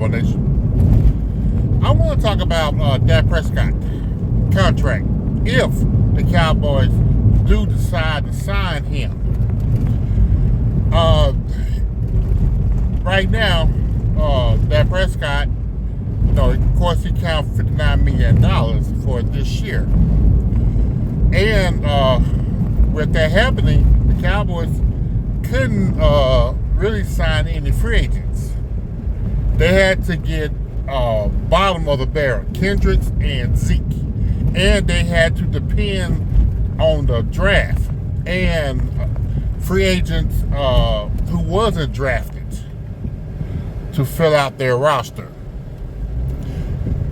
Cowboy Nation. I want to talk about Dak Prescott contract. If the Cowboys do decide to sign him, right now, Dak Prescott, of course, he counts $59 million for this year. And with that happening, the Cowboys couldn't really sign any free agents. They had to get bottom of the barrel, Kendricks and Zeke. And they had to depend on the draft and free agents who wasn't drafted to fill out their roster.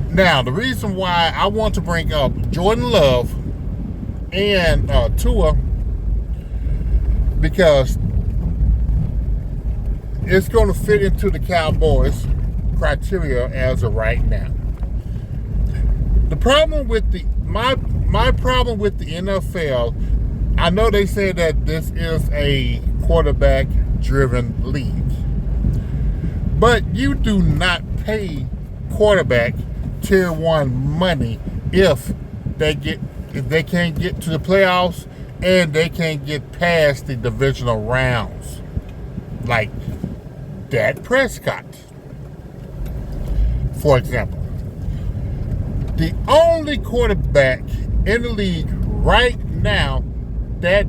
Now, the reason why I want to bring up Jordan Love and Tua, because it's going to fit into the Cowboys' criteria as of right now. The problem with my problem with the NFL, I know they say that this is a quarterback-driven league, but you do not pay quarterback tier 1 money if they can't get to the playoffs and they can't get past the divisional rounds, like Dak Prescott, for example. The only quarterback in the league right now that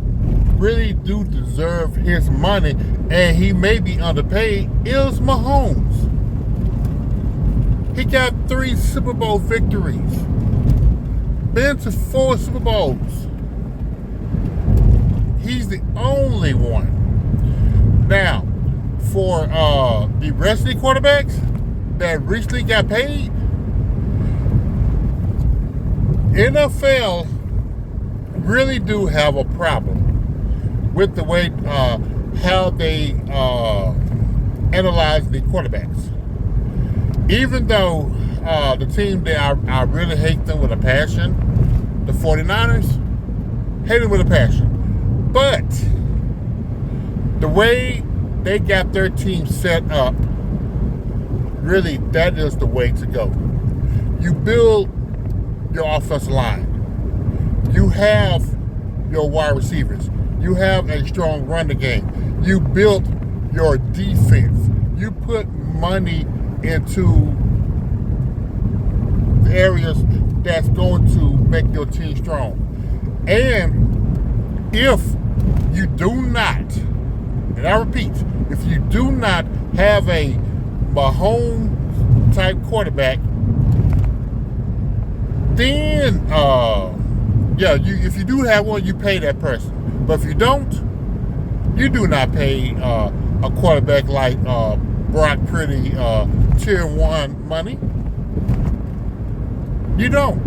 really do deserve his money, and he may be underpaid, is Mahomes. He got 3 Super Bowl victories. Been to 4 Super Bowls. He's the only one. Now, for the rest of the quarterbacks that recently got paid, NFL really do have a problem with the way how they analyze the quarterbacks. Even though the team that I really hate them with a passion, the 49ers, hate them with a passion. But the way they got their team set up, really, that is the way to go. You build your offensive line. You have your wide receivers. You have a strong running game. You built your defense. You put money into the areas that's going to make your team strong. And if you do not, and I repeat, if you do not have a Mahomes type quarterback, then if you do have one, you pay that person. But if you don't, you do not pay a quarterback like Brock Purdy tier 1 money. You don't.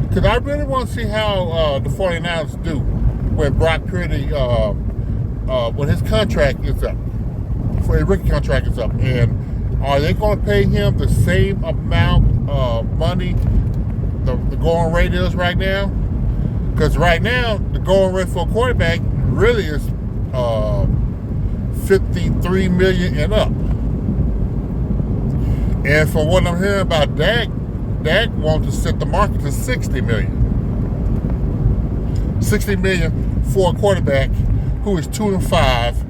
Because I really want to see how the 49ers do when Brock Purdy, when his contract is up, for a rookie contract is up. And are they going to pay him the same amount of money the going rate is right now? Because right now, the going rate for a quarterback really is $53 million and up. And from what I'm hearing about Dak wants to set the market to $60 million. $60 million for a quarterback who is 2-5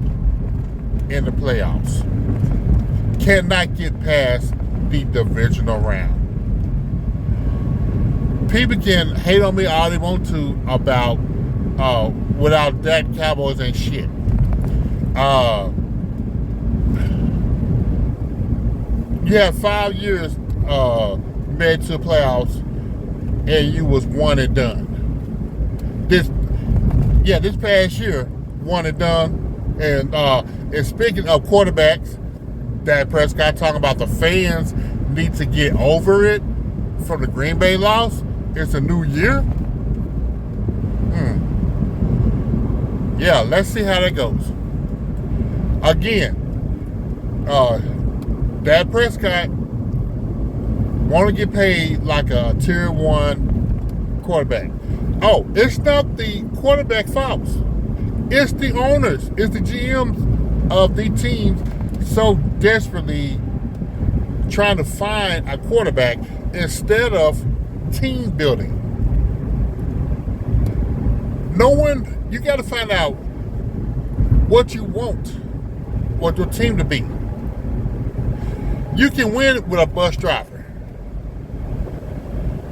in the playoffs. Cannot get past the divisional round. People can hate on me all they want to about without Dak, Cowboys ain't shit. You had 5 years made to the playoffs, and you was one and done. This past year, one and done. And speaking of quarterbacks, Dak Prescott talking about the fans need to get over it from the Green Bay loss. It's a new year. Yeah, let's see how that goes. Again, Dak Prescott want to get paid like a tier 1 quarterback. Oh, it's not the quarterback fault. It's the owners. It's the GMs of the teams so desperately trying to find a quarterback instead of team building. You got to find out what you want your team to be. You can win with a bus driver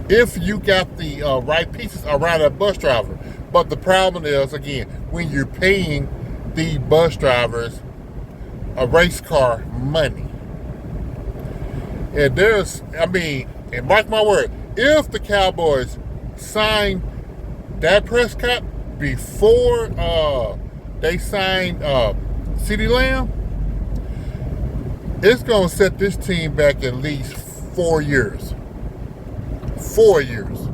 if you got the right pieces around that bus driver. But the problem is, again, when you're paying the bus drivers a race car money. And and mark my word, if the Cowboys sign Dak Prescott before they sign CeeDee Lamb, it's going to set this team back at least 4 years. 4 years.